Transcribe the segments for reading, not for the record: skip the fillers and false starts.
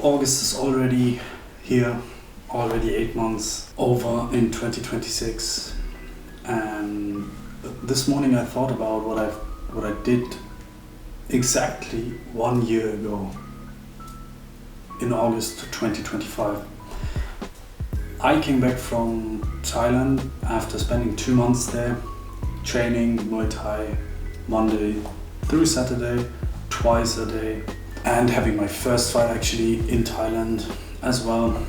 August is already here, already 8 months over in 2026, and this morning I thought about what I did exactly 1 year ago in August 2025. I came back from Thailand after spending 2 months there, training Muay Thai Monday through Saturday, twice a day, and having my first fight actually in Thailand as well.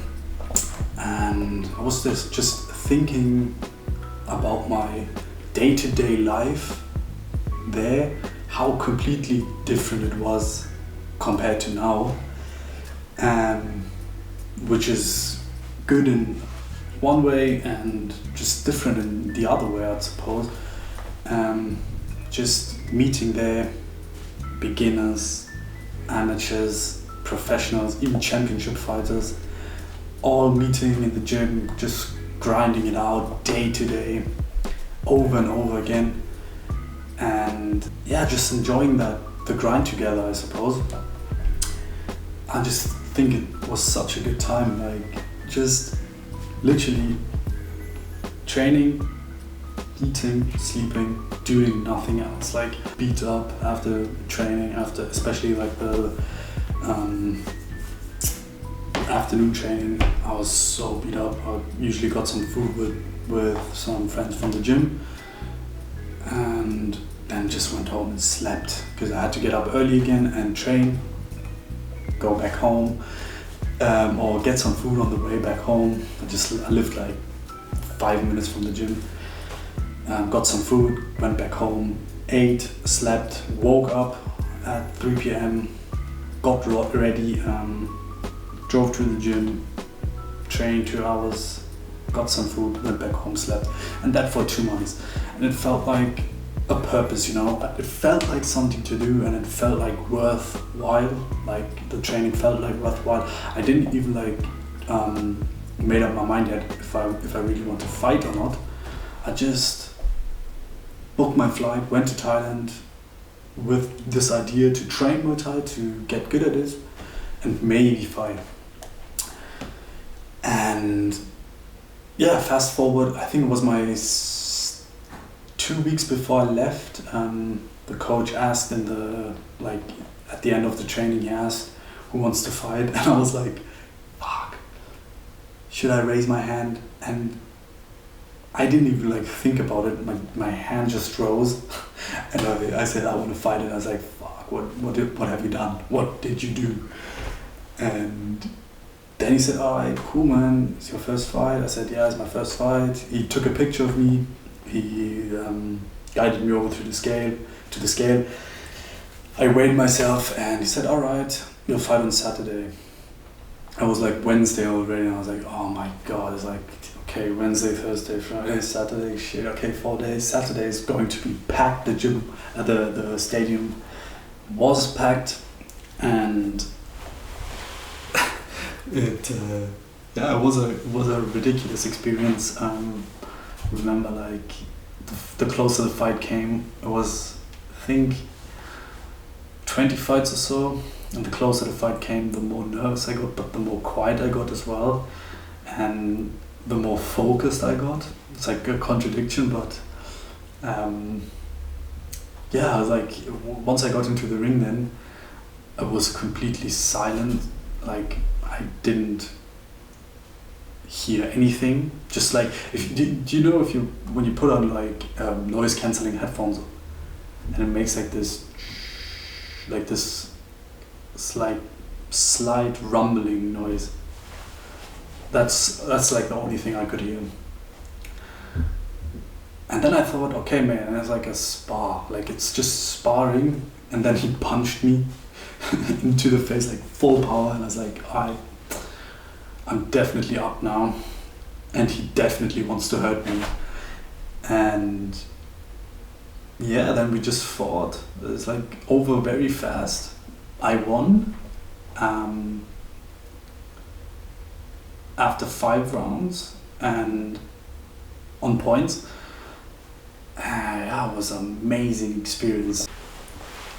And I was just thinking about my day-to-day life there, how completely different it was compared to now, which is good in one way and just different in the other way, I suppose. Just meeting there beginners, amateurs, professionals, even championship fighters, all meeting in the gym, just grinding it out day to day, over and over again, and yeah, just enjoying the grind together, I suppose. I just think it was such a good time, like just literally training, eating, sleeping, doing nothing else, like beat up after training, after especially like the afternoon training. I was so beat up. I usually got some food with some friends from the gym, and then just went home and slept because I had to get up early again and train, go back home, or get some food on the way back home. I lived like 5 minutes from the gym. Got some food, went back home, ate, slept, woke up at 3 p.m, got ready, drove to the gym, trained 2 hours, got some food, went back home, slept, and that for 2 months. And it felt like a purpose, you know. It felt like something to do, and it felt like worthwhile. Like the training felt like worthwhile. I didn't even made up my mind yet if I really want to fight or not. I just booked my flight, went to Thailand with this idea to train Muay Thai, to get good at it, and maybe fight. And yeah, fast forward, I think it was my 2 weeks before I left, the coach asked at the end of the training, he asked who wants to fight, and I was like, fuck, should I raise my hand? And I didn't even think about it. My hand just rose, and I said I want to fight. And I was like, "Fuck! What have you done? What did you do?" And then he said, "All right, cool, man. It's your first fight." I said, "Yeah, it's my first fight." He took a picture of me. He guided me over to the scale. I weighed myself, and he said, "All right, you'll fight on Saturday." I was like Wednesday already, and I was like, "Oh my god!" It's like, okay, Wednesday, Thursday, Friday, Saturday, shit, okay, 4 days. Saturday is going to be packed. The gym, the stadium was packed, and it was a ridiculous experience. Remember, like the closer the fight came, it was, I think, 20 fights or so, and the closer the fight came, the more nervous I got, but the more quiet I got as well, and the more focused I got. It's like a contradiction, but yeah, I was like, once I got into the ring, then I was completely silent. Like I didn't hear anything. Just like, do you know when you put on like noise cancelling headphones, and it makes like this slight rumbling noise. That's like the only thing I could hear. And then I thought, okay, man, it's like a spar, like it's just sparring. And then he punched me into the face, like full power, and I was like, I'm definitely up now, and he definitely wants to hurt me. And yeah, then we just fought. It's like over very fast. I won. After 5 rounds and on points. Yeah, it was an amazing experience.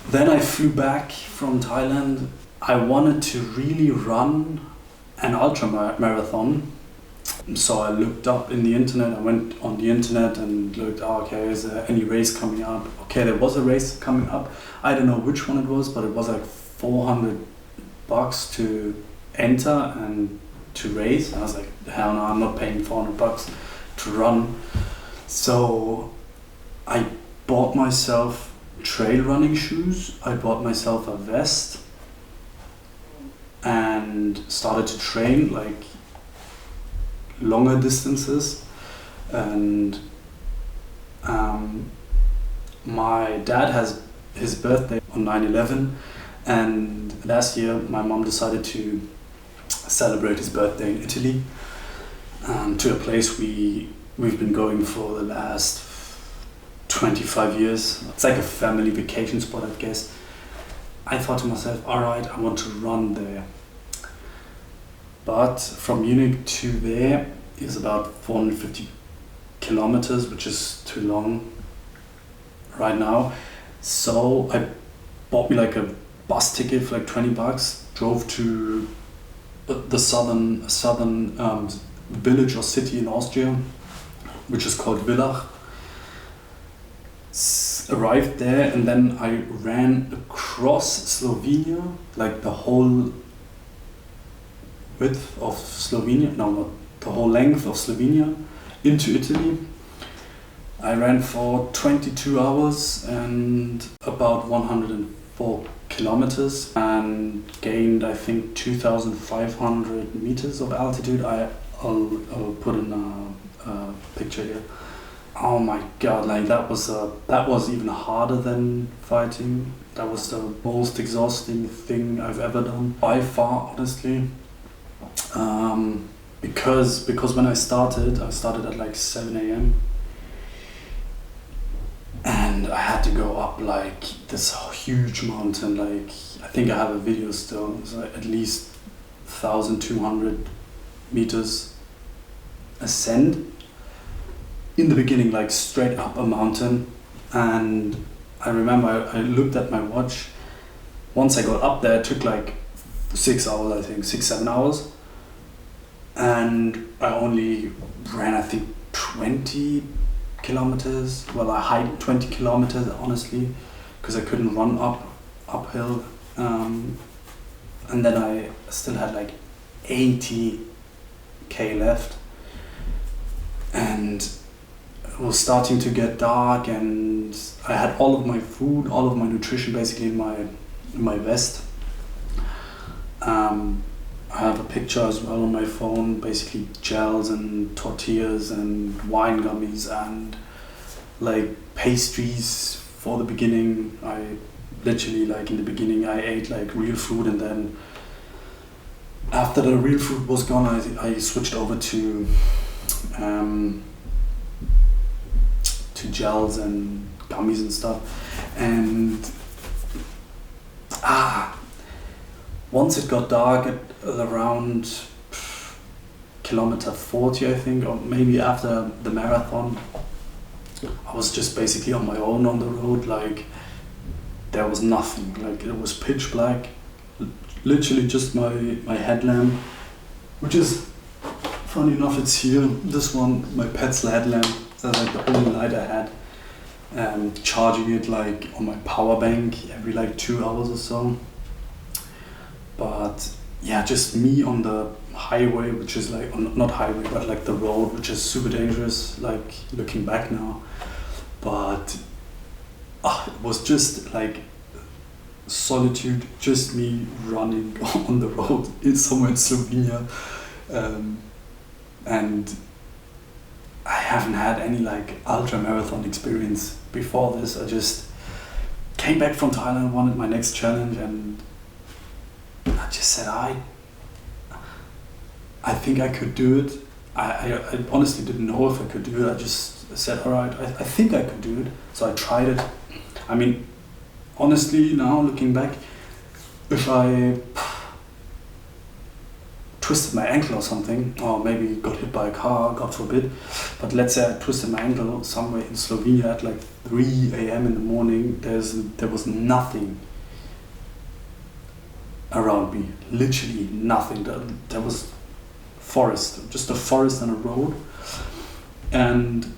Then I flew back from Thailand I wanted to really run an marathon. So I looked up in the internet, I went on the internet and looked, okay, is there any race coming up? Okay, there was a race coming up. I don't know which one it was, but it was like $400 to enter and to race. And I was like, hell no, I'm not paying $400 to run. So I bought myself trail running shoes, I bought myself a vest and started to train like longer distances. And my dad has his birthday on 9/11, and last year my mom decided to celebrate his birthday in Italy, to a place we've been going for the last 25 years. It's like a family vacation spot, I guess. I thought to myself, alright, I want to run there. But from Munich to there is about 450 kilometers, which is too long right now. So I bought me like a bus ticket for like $20, drove to the southern village or city in Austria, which is called Villach. Arrived there, and then I ran across Slovenia, like the whole width of Slovenia, no, not the whole length of Slovenia, into Italy. I ran for 22 hours and about 104 kilometers and gained, I think, 2,500 meters of altitude. I'll put in a picture here. Oh my god, like that was even harder than fighting. That was the most exhausting thing I've ever done by far, honestly. Because when I started at like 7 a.m. and I had to go up like this huge mountain. Like, I think I have a video still. It's like at least 1,200 meters ascend in the beginning, like straight up a mountain. And I remember I looked at my watch. Once I got up there, it took like 6 hours, I think, 6-7 hours. And I only ran, I think, 20 kilometers. Well, I hiked 20 kilometers, honestly, because I couldn't run uphill. And then I still had like 80k left. And it was starting to get dark, and I had all of my food, all of my nutrition basically in my vest. I have a picture as well on my phone, basically gels and tortillas and wine gummies and like pastries for the beginning. I literally, like in the beginning, I ate like real food, and then after the real food was gone, I switched over to gels and gummies and stuff. And once it got dark at around kilometer 40, I think, or maybe after the marathon, I was just basically on my own on the road. Like, there was nothing, like it was pitch black, literally just my headlamp, which is, funny enough, it's here, this one, my Petzl headlamp. That's like the only light I had, and charging it like on my power bank every like 2 hours or so. But yeah, just me on the highway, which is like, not highway, but like the road, which is super dangerous, like looking back now. But it was just like solitude, just me running on the road somewhere in Slovenia. And I haven't had any like ultra marathon experience before this. I just came back from Thailand, wanted my next challenge, and I just said I think I could do it. I honestly didn't know if I could do it. I just said, alright, I think I could do it. So I tried it. I mean, honestly, now looking back, if I twisted my ankle or something, or maybe got hit by a car, God forbid, but let's say I twisted my ankle somewhere in Slovenia at like 3 a.m. in the morning, there was nothing around me. Literally nothing. There was forest, just a forest and a road. And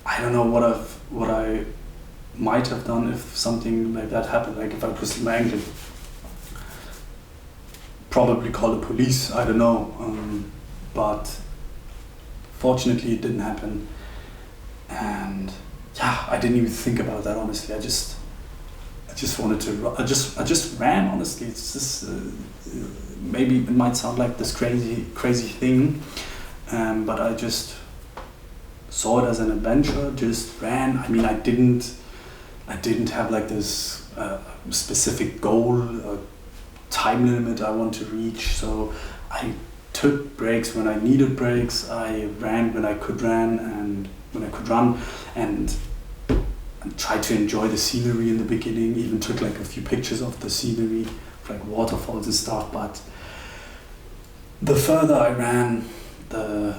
I don't know what I might have done if something like that happened, like if I twisted my ankle. Probably call the police, I don't know. But fortunately it didn't happen. And yeah, I didn't even think about that, honestly. I just wanted to. I just ran. Honestly, it's just maybe it might sound like this crazy thing, but I just saw it as an adventure. Just ran. I mean, I didn't have like this specific goal, time limit I want to reach. So I took breaks when I needed breaks. I ran when I could run, and tried to enjoy the scenery in the beginning. Even took like a few pictures of the scenery, like waterfalls and stuff. But the further I ran, the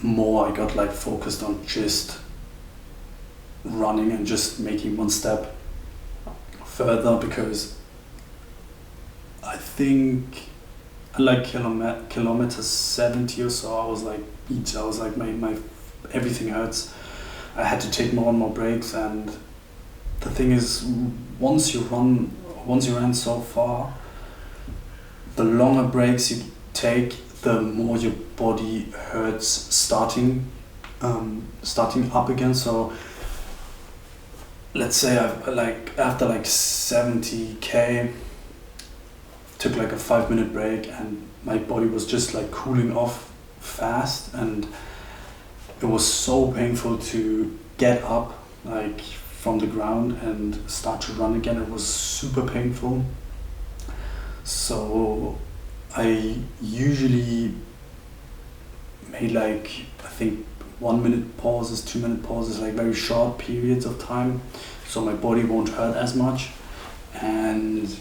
more I got like focused on just running and just making one step further, because I think like kilometer 70 or so, I was like my everything hurts. I had to take more and more breaks, and the thing is, once you ran so far, the longer breaks you take, the more your body hurts starting up again. So let's say after 70k, took like a 5-minute break, and my body was just like cooling off fast, and it was so painful to get up like from the ground and start to run again. It was super painful. So I usually made like, I think 1-minute pauses, 2-minute pauses, like very short periods of time, so my body won't hurt as much. And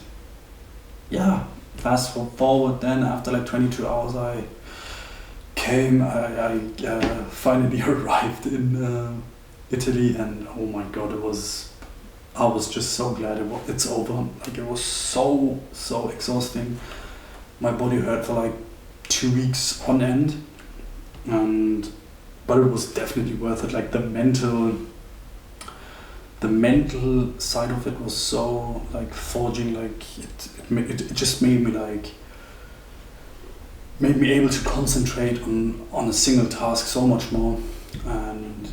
yeah, fast forward then, after like 22 hours, I finally arrived in Italy, and oh my god, I was just so glad it's over. Like, it was so exhausting. My body hurt for like 2 weeks on end, but it was definitely worth it. Like the mental side of it was so like forging. Like it just made me able to concentrate on a single task so much more, and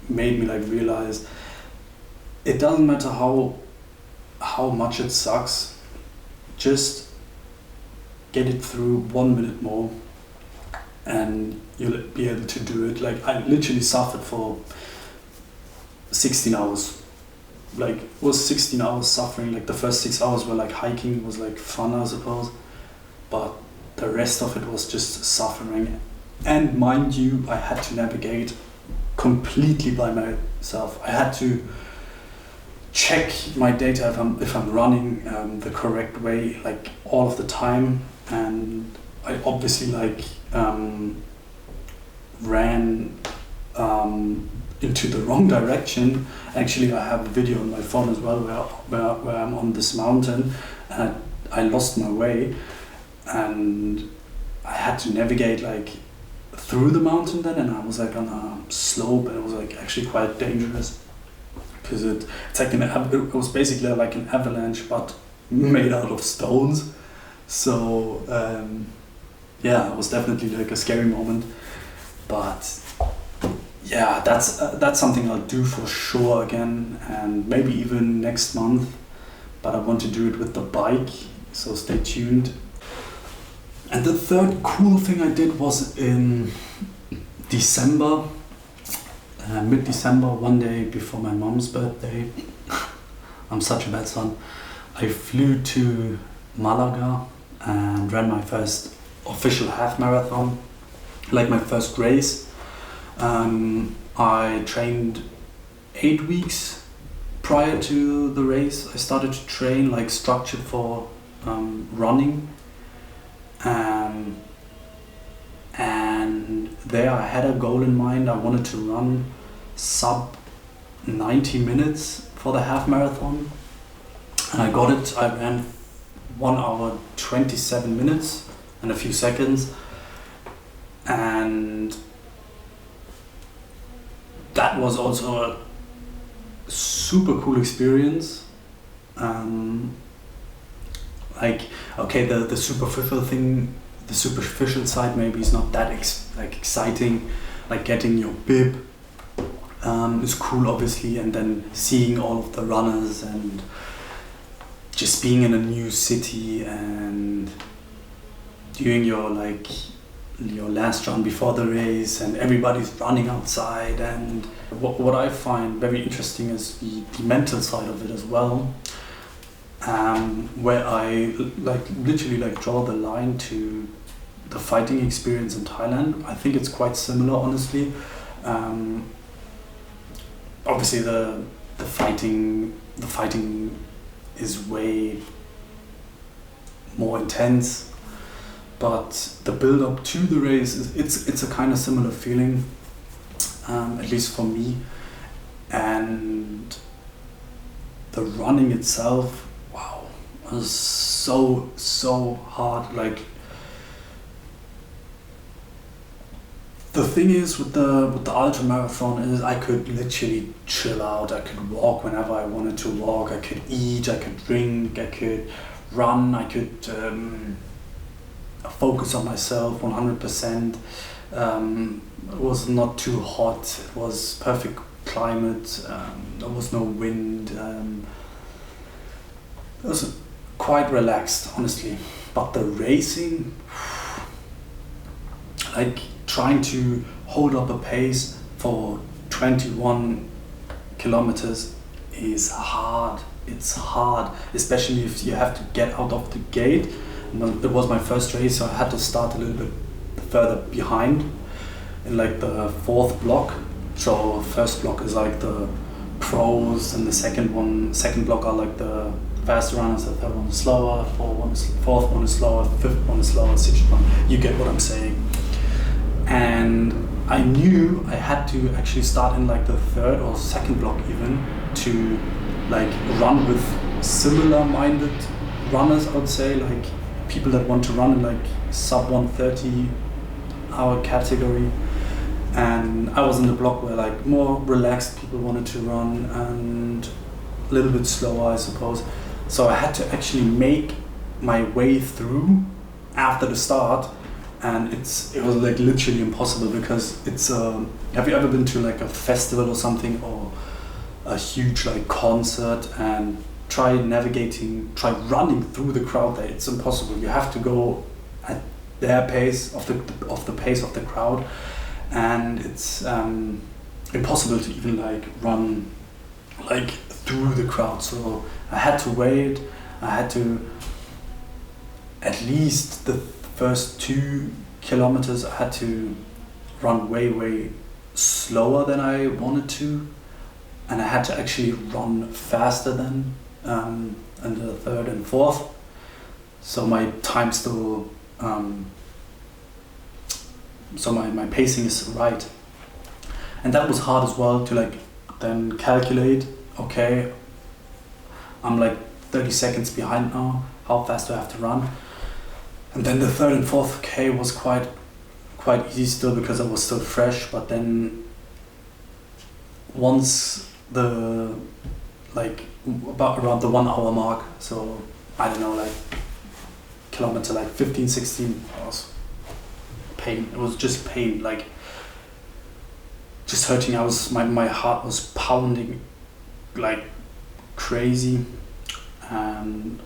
made me like realize it doesn't matter how much it sucks, just get it through 1 minute more and you'll be able to do it. Like, I literally suffered for 16 hours. Like, it was 16 hours suffering. Like, the first 6 hours were like hiking, was like fun, I suppose, but the rest of it was just suffering. And mind you, I had to navigate completely by myself. I had to check my data if I'm running the correct way, like all of the time. And I obviously ran into the wrong direction. Actually, I have a video on my phone as well where I'm on this mountain and I lost my way, and I had to navigate like through the mountain then, and I was like on a slope, and it was like actually quite dangerous because it was basically like an avalanche but made out of stones. So yeah, it was definitely like a scary moment, but yeah, that's something I'll do for sure again, and maybe even next month, but I want to do it with the bike, so stay tuned. And the third cool thing I did was in December, mid-December, one day before my mom's birthday. I'm such a bad son. I flew to Malaga and ran my first official half marathon, like my first race. I trained 8 weeks prior to the race. I started to train like structured for running. And there I had a goal in mind. I wanted to run sub 90 minutes for the half marathon. and I got it. I ran 1 hour 27 minutes and a few seconds, and that was also a super cool experience. Like, okay, the superficial thing, the superficial side maybe is not that exciting. Like getting your bib is cool, obviously, and then seeing all of the runners and just being in a new city and doing your last run before the race, and everybody's running outside. And what I find very interesting is the mental side of it as well, where I literally draw the line to the fighting experience in Thailand. I think it's quite similar, honestly. Obviously the fighting is way more intense, but the build up to the race it's a kind of similar feeling, at least for me. And the running itself, wow, was so hard. Like, the thing is with the ultra marathon is I could literally chill out. I could walk whenever I wanted to walk. I could eat. I could drink. I could run. I could focus on myself 100%. It was not too hot. It was perfect climate. There was no wind. It was quite relaxed, honestly. But the racing, like, trying to hold up a pace for 21 kilometers is hard. It's hard, especially if you have to get out of the gate. It was my first race, so I had to start a little bit further behind in the fourth block. So first block is the pros, and the second block are the faster runners. The third one is slower, fourth one is slower, fifth one is slower, sixth one. You get what I'm saying. And I knew I had to actually start in the third or second block even to run with similar minded runners, I would say, people that want to run in sub 130 hour category. And I was in the block where more relaxed people wanted to run and a little bit slower, I suppose. So I had to actually make my way through after the start. And it was literally impossible, because it's have you ever been to a festival or something, or a huge concert, and try running through the crowd there? It's impossible. You have to go at their pace, of the pace of the crowd, and it's impossible to even run through the crowd. So I had to wait. I had to, at least the first 2 kilometers, I had to run way slower than I wanted to, and I had to actually run faster than in the third and fourth. So my time still, so my pacing is right, and that was hard as well to then calculate. Okay, I'm 30 seconds behind now. How fast do I have to run? And then the third and fourth K was quite easy still, because I was still fresh. But then once the about around the 1 hour mark, so I don't know, kilometer 15, 16, it was pain. It was just pain, just hurting. My heart was pounding crazy, and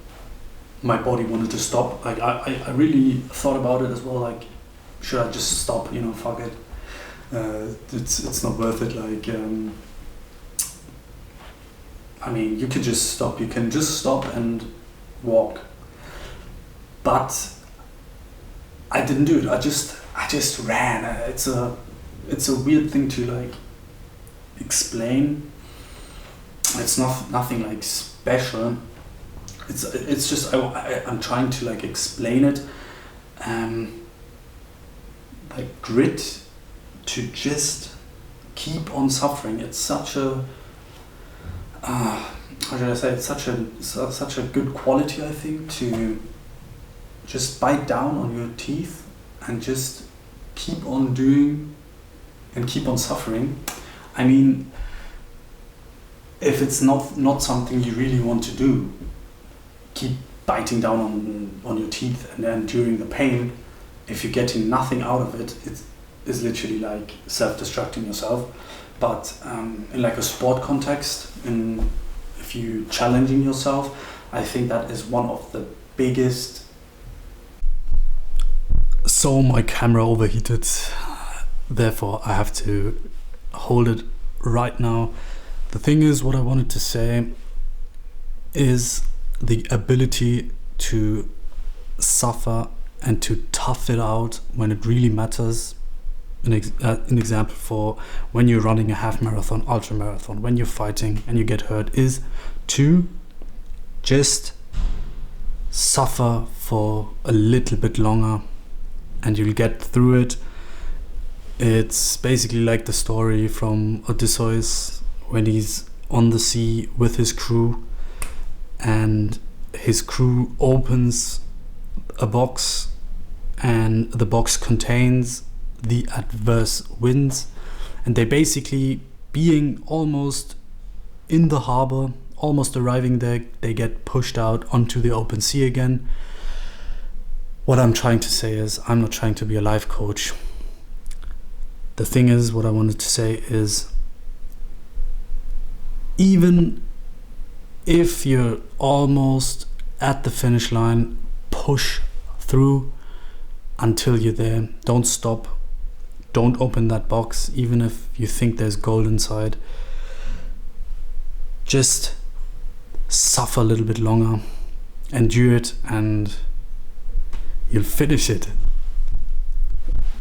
my body wanted to stop. I really thought about it as well. Should I just stop? Fuck it. It's not worth it. I mean, you could just stop. You can just stop and walk. But I didn't do it. I just ran. It's a weird thing to explain. It's nothing special. It's just I'm trying to explain it. Grit, to just keep on suffering. It's such a how should I say, it's such a good quality, I think, to just bite down on your teeth and just keep on doing and keep on suffering. I mean, if it's not something you really want to do, keep biting down on your teeth and enduring the pain. If you're getting nothing out of it, it's literally like self-destructing yourself. But in like a sport context, if you challenging yourself, I think that is one of the biggest. So my camera overheated, therefore I have to hold it right now. The thing is, what I wanted to say is the ability to suffer and to tough it out when it really matters. An example for when you're running a half marathon, ultra marathon, when you're fighting and you get hurt, is to just suffer for a little bit longer and you'll get through it. It's basically like the story from Odysseus when he's on the sea with his crew and his crew opens a box and the box contains the adverse winds, and they basically, being almost in the harbor, almost arriving there, they get pushed out onto the open sea again. What I'm trying to say is, I'm not trying to be a life coach. The thing is, what I wanted to say is, even if you're almost at the finish line, push through until you're there. Don't stop. Don't open that box, even if you think there's gold inside. Just suffer a little bit longer, endure it, and you'll finish it.